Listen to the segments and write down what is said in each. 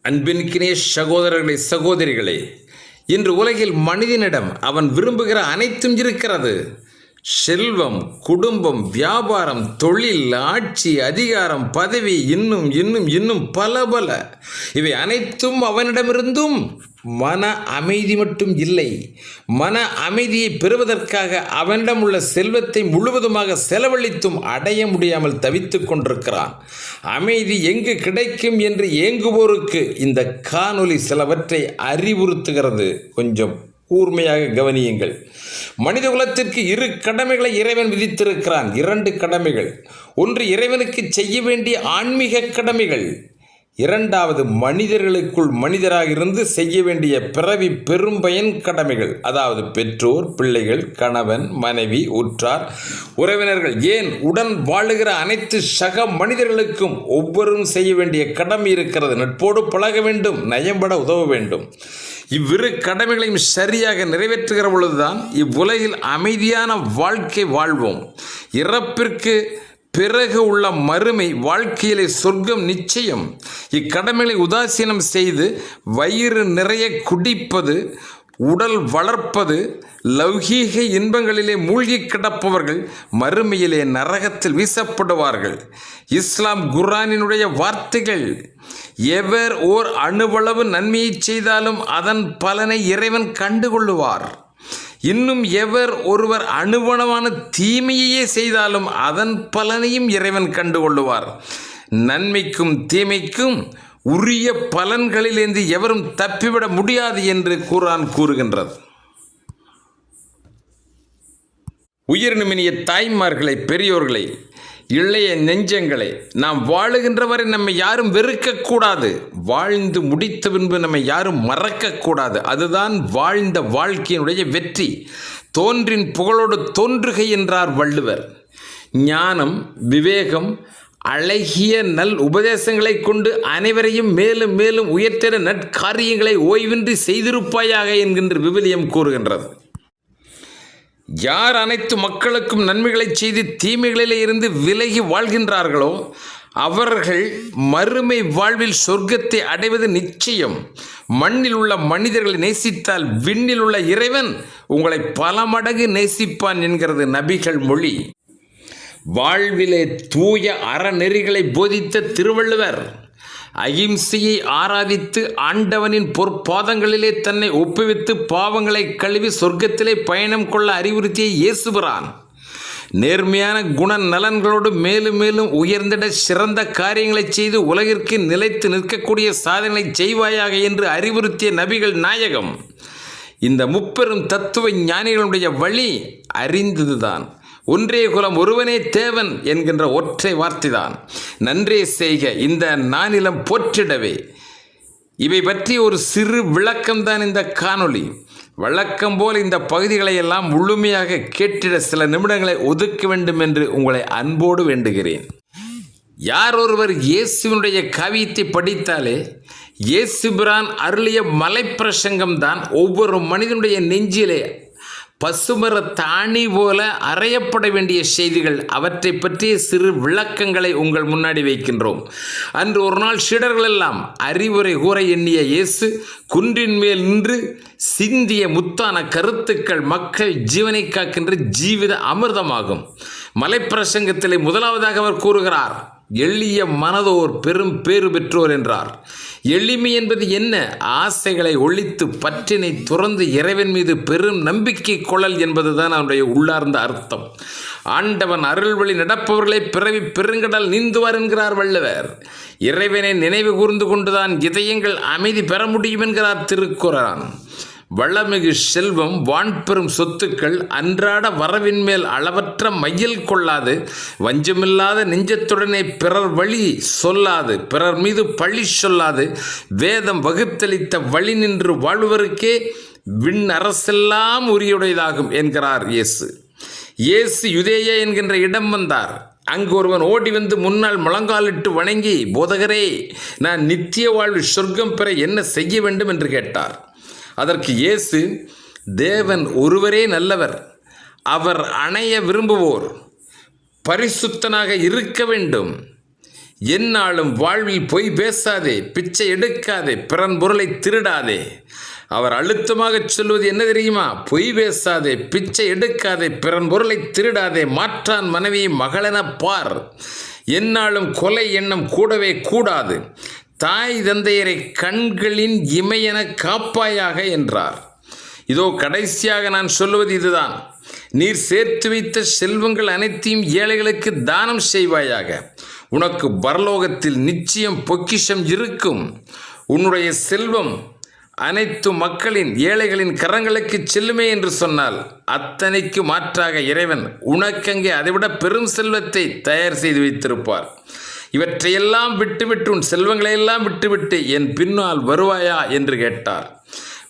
அன்பின்கினே சகோதரர்களே, சகோதரிகளே, இன்று உலகில் மனிதனிடம் அவன் விரும்புகிற அனைத்தும் இருக்கிறது. செல்வம், குடும்பம், வியாபாரம், தொழில், ஆட்சி, அதிகாரம், பதவி, இன்னும் இன்னும் இன்னும் பல பல. இவை அனைத்தும் அவனிடமிருந்தும் மன அமைதி மட்டும் இல்லை. மன அமைதியை பெறுவதற்காக அவனிடம் உள்ள செல்வத்தை முழுவதுமாக செலவழித்தும் அடைய முடியாமல் தவித்துக் கொண்டிருக்கிறான். அமைதி எங்கு கிடைக்கும் என்று ஏங்குவோருக்கு இந்த காணொளி சிலவற்றை அறிவுறுத்துகிறது. கொஞ்சம் கூர்மையாக கவனியுங்கள். மனித குலத்திற்கு 2 கடமைகளை இறைவன் விதித்திருக்கிறான். 2 கடமைகள். ஒன்று இறைவனுக்கு செய்ய வேண்டிய ஆன்மீக கடமைகள். 2வது மனிதர்களுக்குள் மனிதராக இருந்து செய்ய வேண்டிய பிறவி பெரும்பயன் கடமைகள். அதாவது பெற்றோர், பிள்ளைகள், கணவன், மனைவி, உற்றார், உறவினர்கள், ஏன் உடன் வாழுகிற அனைத்து சக மனிதர்களுக்கும் ஒவ்வொருவரும் செய்ய வேண்டிய கடமை இருக்கிறது. நட்போடு பழக வேண்டும், நயம்பட உதவ வேண்டும். இவ்விரு கடமைகளையும் சரியாக நிறைவேற்றுகிற பொழுதுதான் இவ்வுலகில் அமைதியான வாழ்க்கை வாழ்வோம். இறப்பிற்கு பிறகு உள்ள மறுமை வாழ்க்கையிலே சொர்க்கம் நிச்சயம். இக்கடமைகளை உதாசீனம் செய்து வயிறு நிறைய குடிப்பது, உடல் வளர்ப்பது, லௌகீக இன்பங்களிலே மூழ்கி கிடப்பவர்கள் மறுமையிலே நரகத்தில் வீசப்படுவார்கள். இஸ்லாம் குர்ஆனினுடைய வார்த்தைகள். எவர் ஓர் அணுவளவு நன்மையை செய்தாலும் அதன் பலனை இறைவன் கண்டுகொள்ளுவார். இன்னும் எவர் ஒருவர் அணுவளவான தீமையே செய்தாலும் அதன் பலனையும் இறைவன் கண்டுகொள்ளுவார். நன்மைக்கும் தீமைக்கும் உரிய பலன்களிலிருந்து எவரும் தப்பிவிட முடியாது என்று குர்ஆன் கூறுகின்றது. உயிரினுமினிய தாய்மார்களை, பெரியோர்களை, இளைய நெஞ்சங்களை, நாம் வாழுகின்றவரை நம்மை யாரும் வெறுக்கக்கூடாது. வாழ்ந்து முடித்த பின்பு நம்மை யாரும் மறக்கக்கூடாது. அதுதான் வாழ்ந்த வாழ்க்கையினுடைய வெற்றி. தோன்றின் புகழோடு தோன்றுகை என்றார் வள்ளுவர். ஞானம், விவேகம், அழகிய நல் உபதேசங்களை கொண்டு அனைவரையும் மேலும் மேலும் உயர்த்திட நற்காரியங்களை ஓய்வின்றி செய்திருப்பாயாக என்கின்ற விவிலியம் கூறுகின்றது. யார் அனைத்து மக்களுக்கும் நன்மைகளை செய்து தீமைகளிலே இருந்து விலகி வாழ்கின்றார்களோ அவர்கள் மறுமை வாழ்வில் சொர்க்கத்தை அடைவது நிச்சயம். மண்ணில் உள்ள மனிதர்களை நேசித்தால் விண்ணில் உள்ள இறைவன் உங்களை பல மடங்கு நேசிப்பான் என்கிறது நபிகள் மொழி. வாழ்விலே தூய அறநெறிகளை போதித்த திருவள்ளுவர் அகிம்சையை ஆராதித்து ஆண்டவனின் பொற்பாதங்களிலே தன்னை ஒப்புவித்து பாவங்களை கழுவி சொர்க்கத்திலே பயணம் கொள்ள அறிவுறுத்திய இயேசுபிரான் நேர்மையான குண நலன்களோடு மேலும் மேலும் உயர்ந்திட சிறந்த காரியங்களை செய்து உலகிற்கு நிலைத்து நிற்கக்கூடிய சாதனை செய்வாயாக என்று அறிவுறுத்திய நபிகள் நாயகம். இந்த முப்பெரும் தத்துவ ஞானிகளுடைய வழி அறிந்ததுதான். ஒன்றே குலம் ஒருவனே தேவன் என்கின்ற ஒற்றை வார்த்தைதான். நன்றே செய்க, இந்த நானிலம் போற்றிடவே. இவை பற்றி ஒரு சிறு விளக்கம்தான் இந்த காணொளி. வழக்கம் போல் இந்த பகுதிகளை எல்லாம் முழுமையாக கேட்டிட சில நிமிடங்களை ஒதுக்க வேண்டும் என்று உங்களை அன்போடு வேண்டுகிறேன். யார் ஒருவர் இயேசுவினுடைய காவியத்தை படித்தாலே இயேசுபிரான் அருளிய மலைப்பிரசங்கம்தான் ஒவ்வொரு மனிதனுடைய நெஞ்சிலே பசுமர தாணி போல அறையப்பட வேண்டிய செய்திகள். அவற்றை பற்றிய சிறு விளக்கங்களை உங்கள் முன்னாடி வைக்கின்றோம். அன்று ஒரு நாள் சீடர்கள் எல்லாம் அறிவுரை கூற எண்ணிய இயேசு குன்றின் மேல் நின்று சிந்திய முத்தான கருத்துக்கள் மக்கள் ஜீவனை காக்கின்ற ஜீவித அமிர்தமாகும். மலைப்பிரசங்கத்திலே முதலாவதாக அவர் கூறுகிறார், எளிய மனதோர் பெரும் பேறு பெற்றோர் என்றார். எளிமை என்பது என்ன? ஆசைகளை ஒழித்து பற்றினை துறந்து இறைவன் மீது பெரும் நம்பிக்கை கொள்ளல் என்பதுதான் அவனுடைய உள்ளார்ந்த அர்த்தம். ஆண்டவன் அருள்வழி நடப்பவர்களை பிறவி பெருங்கடல் நீந்துவார் என்கிறார் வள்ளுவர். இறைவனை நினைவு கூர்ந்து கொண்டுதான் இதயங்கள் அமைதி பெற முடியும் என்கிறார் திருக்குர்ஆன். வளமிகு செல்வம், வான்பெரும் சொத்துக்கள், அன்றாட வரவின் மேல் அளவற்ற மையல் கொள்ளாது, வஞ்சமில்லாத நெஞ்சத்துடனே பிறர் வழி சொல்லாது, பிறர் மீது பழி சொல்லாது, வேதம் வகுத்தளித்த வழி நின்று வாழ்வருக்கே விண் அரசெல்லாம் உரியுடையதாகும் என்கிறார் இயேசு. இயேசு யுதேயா என்கின்ற இடம் வந்தார். அங்கு ஒருவன் ஓடி வந்து முன்னால் முழங்காலிட்டு வணங்கி, போதகரே, நான் நித்திய வாழ்வில் சொர்க்கம் பெற என்ன செய்ய வேண்டும் என்று கேட்டார். அதற்கு இயேசு, தேவன் ஒருவரே நல்லவர், அவர் அணைய விரும்புவோர் பரிசுத்தனாக இருக்க வேண்டும், எந்நாளும் வாழ்வில் பொய் பேசாதே, பிச்சை எடுக்காதே, பிறன் பொருளை திருடாதே. அவர் அழுத்தமாக சொல்வது என்ன தெரியுமா? பொய் பேசாதே, பிச்சை எடுக்காதே, பிறன் பொருளை திருடாதே, மாற்றான் மனைவியை மகளென பார். எந்நாளும் கொலை எண்ணம் கூடவே கூடாது. தாய் தந்தையரை கண்களின் இமையென காப்பாயாக என்றார். இதோ கடைசியாக நான் சொல்லுவது இதுதான். நீர் சேர்த்து வைத்த செல்வங்கள் அனைத்தையும் ஏழைகளுக்கு தானம் செய்வாயாக. உனக்கு பரலோகத்தில் நிச்சயம் பொக்கிஷம் இருக்கும். உன்னுடைய செல்வம் அனைத்து மக்களின் ஏழைகளின் கரங்களுக்கு செல்லுமே என்று சொன்னால், அத்தனைக்கு மாற்றாக இறைவன் உனக்கங்கே அதைவிட பெரும் செல்வத்தை தயார் செய்து வைத்திருப்பார். இவற்றையெல்லாம் விட்டுவிட்டு, உன் செல்வங்களையெல்லாம் விட்டுவிட்டு என் பின்னால் வருவாயா என்று கேட்டார்.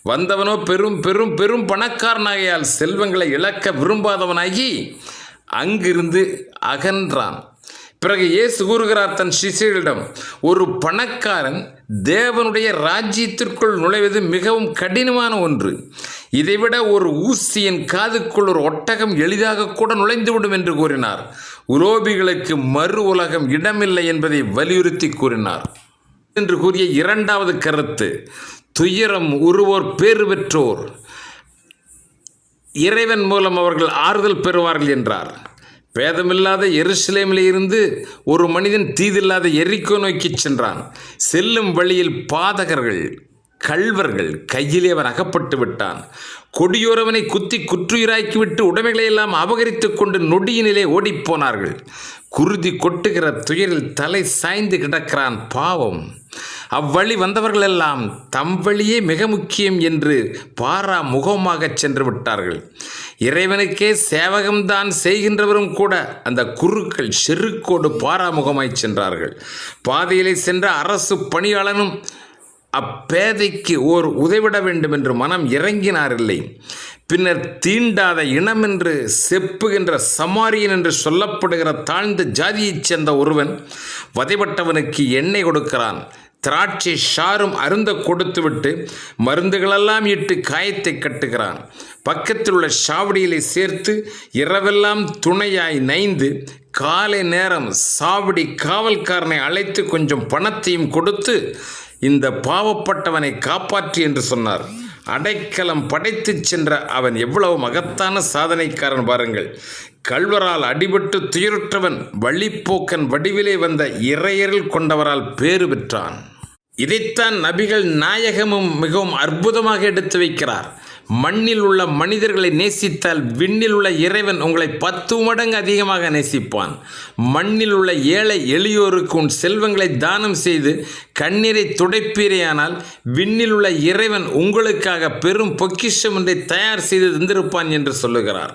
வந்தவனோ பெரும் பெரும் பெரும் பணக்காரனாகையால் செல்வங்களை இழக்க விரும்பாதவனாகி அங்கிருந்து அகன்றான். பிறகு இயேசு கூறுகிறார் தன் சிஷ்யர்களிடம், ஒரு பணக்காரன் தேவனுடைய ராஜ்யத்திற்குள் நுழைவது மிகவும் கடினமான ஒன்று. இதைவிட ஒரு ஊசியின் காதுக்குள் ஒரு ஒட்டகம் எளிதாக கூட நுழைந்துவிடும் என்று கூறினார். உலோபிகளுக்கு மறு உலகம் இடமில்லை என்பதை வலியுறுத்தி கூறினார் என்று கூறிய இரண்டாவது கருத்து, துயரம் உருவோர் பேறு பெற்றோர், இறைவன் மூலம் அவர்கள் ஆறுதல் பெறுவார்கள் என்றார். பேதமில்லாத எருசலேமில் இருந்து ஒரு மனிதன் தீதில்லாத எரிக்கோ நோக்கி சென்றான். செல்லும் வழியில் பாதகர்கள், கள்வர்கள் கையிலே அவன் அகப்பட்டு விட்டான். கொடியோரவனை குத்தி குற்றுயிராக்கிவிட்டு உடைமைகளை எல்லாம் அபகரித்து கொண்டு நொடியினிலே ஓடிப்போனார்கள். குருதி கொட்டுகிற துயரில் தலை சாய்ந்து கிடக்கிறான். பாவம். அவ்வழி வந்தவர்களெல்லாம் தம் வழியே மிக முக்கியம் என்று பாரா முகமாக சென்று விட்டார்கள். இறைவனுக்கே சேவகம்தான் செய்கின்றவரும் கூட அந்த குருக்கள் செருக்கோடு பாராமுகமாய் சென்றார்கள். பாதையிலே சென்ற அரசு பணியாளனும் அப்பேதைக்கு ஓர் உதவிட வேண்டும் என்று மனம் இறங்கினாரில்லை. பின்னர் தீண்டாத இனம் என்று செப்புகின்ற சமாரியன் என்று சொல்லப்படுகிற தாழ்ந்த ஜாதியைச் சேர்ந்த ஒருவன் வதைப்பட்டவனுக்கு எண்ணெய் கொடுக்கிறான். திராட்சை சாரும் அருந்த கொடுத்துவிட்டு மருந்துகளெல்லாம் இட்டு காயத்தை கட்டுகிறான். பக்கத்தில் உள்ள சாவடியிலே சேர்த்து இரவெல்லாம் துணையாய் நைந்து காலை நேரம் சாவடி காவல்காரனை அழைத்து கொஞ்சம் பணத்தையும் கொடுத்து இந்த பாவப்பட்டவனை காப்பாற்றி என்று சொன்னார். அடைக்கலம் படைத்து சென்ற அவன் எவ்வளவு மகத்தான சாதனைக்காரன் பாருங்கள். கள்வரால் அடிபட்டு துயருற்றவன் வழிப்போக்கன் வடிவிலே வந்த இறையரில் கொண்டவரால் பேறு பெற்றான். இதைத்தான் நபிகள் நாயகமும் மிகவும் அற்புதமாக எடுத்து வைக்கிறார். மண்ணில் உள்ள மனிதர்களை நேசித்தால் விண்ணில் உள்ள இறைவன் உங்களை 10 மடங்கு அதிகமாக நேசிப்பான். மண்ணில் உள்ள ஏழை எளியோருக்கு உன் செல்வங்களை தானம் செய்து கண்ணீரை துடைப்பீரேயானால் விண்ணில் உள்ள இறைவன் உங்களுக்காக பெரும் பொக்கிஷம் ஒன்றை தயார் செய்து தந்திருப்பான் என்று சொல்லுகிறார்.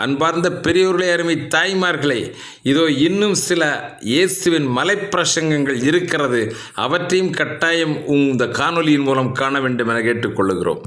அன்பார்ந்த பெரியோர்களே, அருமை தாய்மார்களே, இதோ இன்னும் சில இயேசுவின் மலைப்பிரசங்கங்கள் இருக்கிறது. அவற்றையும் கட்டாயம் இந்த காணொலியின் மூலம் காண வேண்டும் என கேட்டுக்கொள்கிறோம்.